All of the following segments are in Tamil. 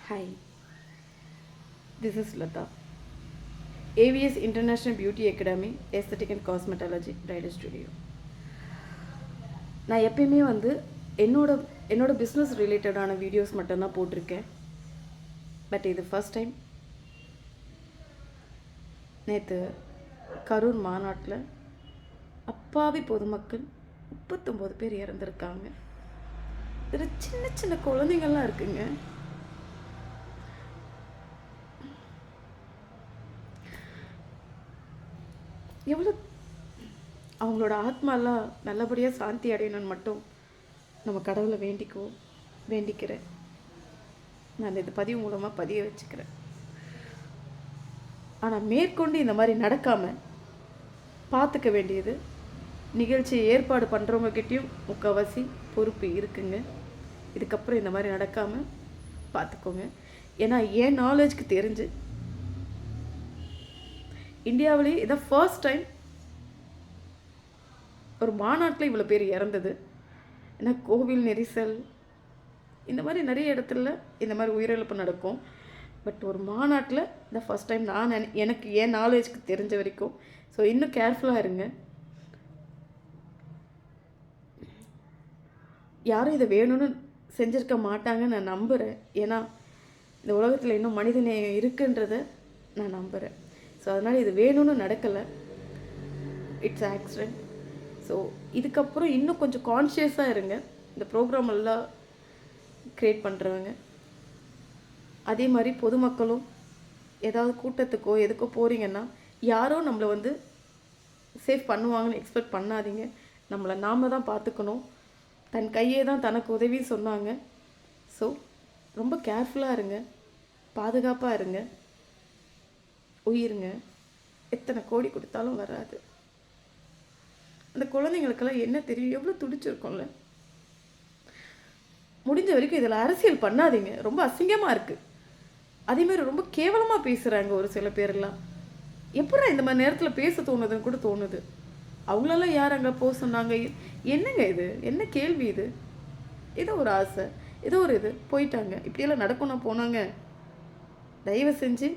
Hi, this is Lata. AVS International Beauty Academy, Aesthetic and Cosmetology Bridal Studio. நான் எப்பயுமே என்னோட பிஸ்னஸ் ரிலேட்டடான வீடியோஸ் மட்டும்தான் போட்டிருக்கேன். பட் இது ஃபர்ஸ்ட் டைம். நேற்று கரூர் மாநாட்டில் அப்பாவி பொதுமக்கள் 39 பேர் இறந்துருக்காங்க. இதில் சின்ன சின்ன குழந்தைங்கள்லாம் இருக்குங்க. எவ்வளோ அவங்களோட ஆத்மாலாம் நல்லபடியாக சாந்தி அடையணும்னு மட்டும் நம்ம கடவுளை வேண்டிக்கிறேன். நான் இந்த பதிவு மூலமாக பதிய வச்சுக்கிறேன். ஆனால் மேற்கொண்டு இந்த மாதிரி நடக்காமல் பார்த்துக்க வேண்டியது நிகழ்ச்சியை ஏற்பாடு பண்ணுறவங்கக்கிட்டேயும் முக்கால்வாசி பொறுப்பு இருக்குங்க. இதுக்கப்புறம் இந்த மாதிரி நடக்காமல் பார்த்துக்கோங்க. ஏன்னா என் நாலேஜ்க்கு தெரிஞ்சு இந்தியாவிலேயே இதான் ஃபர்ஸ்ட் டைம் ஒரு மாநாட்டில் இவ்வளோ பேர் இறந்தது. ஏன்னா கோவில் நெரிசல் இந்த மாதிரி நிறைய இடத்துல இந்த மாதிரி உயிரிழப்பு நடக்கும். பட் ஒரு மாநாட்டில் இந்த ஃபர்ஸ்ட் டைம் எனக்கு என் நாலேஜ்க்கு தெரிஞ்ச வரைக்கும். ஸோ இன்னும் கேர்ஃபுல்லாக இருங்க. யாரும் இதை வேணும்னு செஞ்சுருக்க மாட்டாங்கன்னு நான் நம்புகிறேன். ஏன்னா இந்த உலகத்தில் இன்னும் மனிதநேயம் இருக்குன்றதை நான் நம்புகிறேன். ஸோ அதனால் இது வேணும்னு நடக்கலை, இட்ஸ் ஆக்சிடென்ட். ஸோ இதுக்கப்புறம் இன்னும் கொஞ்சம் கான்ஷியஸாக இருங்க. இந்த ப்ரோக்ராம் எல்லாம் க்ரியேட் பண்ணுறவங்க, அதே மாதிரி பொதுமக்களும் ஏதாவது கூட்டத்துக்கோ எதுக்கோ போகிறீங்கன்னா யாரோ நம்மளை சேஃப் பண்ணுவாங்கன்னு எக்ஸ்பெக்ட் பண்ணாதீங்க. நம்மளை நாம் தான் பார்த்துக்கணும். தன் கையே தான் தனக்கு உதவி சொன்னாங்க. ஸோ ரொம்ப கேர்ஃபுல்லாக இருங்க, பாதுகாப்பாக இருங்க. உயிருங்க எத்தனை கோடி கொடுத்தாலும் வராது. அந்த குழந்தைங்களுக்கெல்லாம் என்ன தெரியும், எவ்வளோ துடிச்சிருக்கோம்ல. முடிஞ்ச வரைக்கும் இதில் அரசியல் பண்ணாதீங்க. ரொம்ப அசிங்கமாக இருக்குது. அதேமாதிரி ரொம்ப கேவலமாக பேசுகிறாங்க ஒரு சில பேரெல்லாம். எப்படா இந்த மாதிரி நேரத்தில் பேச தோணுதுன்னு கூட தோணுது. அவங்களெல்லாம் யார் அங்கே போக சொன்னாங்க? என்னங்க இது, என்ன கேள்வி இது? ஏதோ ஒரு ஆசை, ஏதோ ஒரு இது போயிட்டாங்க. இப்படியெல்லாம் நடக்கணும் போனாங்க. தயவு செஞ்சு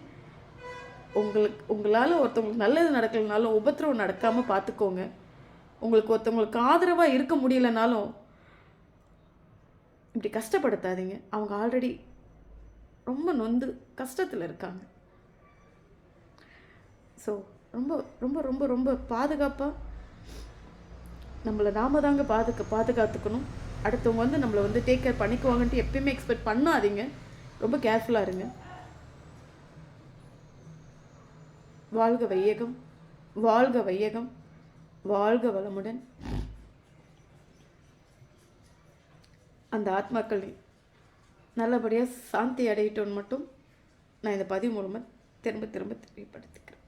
உங்களால் ஒருத்தவங்களுக்கு நல்லது நடக்கலைனாலும் உபத்திரவம் நடக்காமல் பார்த்துக்கோங்க. ஒருத்தவங்களுக்கு ஆதரவாக இருக்க முடியலனாலும் இப்படி கஷ்டப்படுத்தாதீங்க. அவங்க ஆல்ரெடி ரொம்ப நொந்து கஷ்டத்தில் இருக்காங்க. ஸோ ரொம்ப ரொம்ப ரொம்ப ரொம்ப பாதுகாப்பாக நம்மளை நாம தாங்க பாதுகாத்துக்கணும். அடுத்தவங்க நம்மளை டேக் கேர் பண்ணிக்குவாங்கன்ட்டு எப்பயுமே எக்ஸ்பெக்ட் பண்ணாதீங்க. ரொம்ப கேர்ஃபுல்லாக இருங்க. வாழ்க வையகம், வாழ்க வையகம், வாழ்க வளமுடன். அந்த ஆத்மாக்கள் நல்லபடியாக சாந்தி அடையிட்டோன்னு மட்டும் நான் இந்த பதிவு மூலமாக திரும்ப திரும்ப தெரியப்படுத்திக்கிறேன்.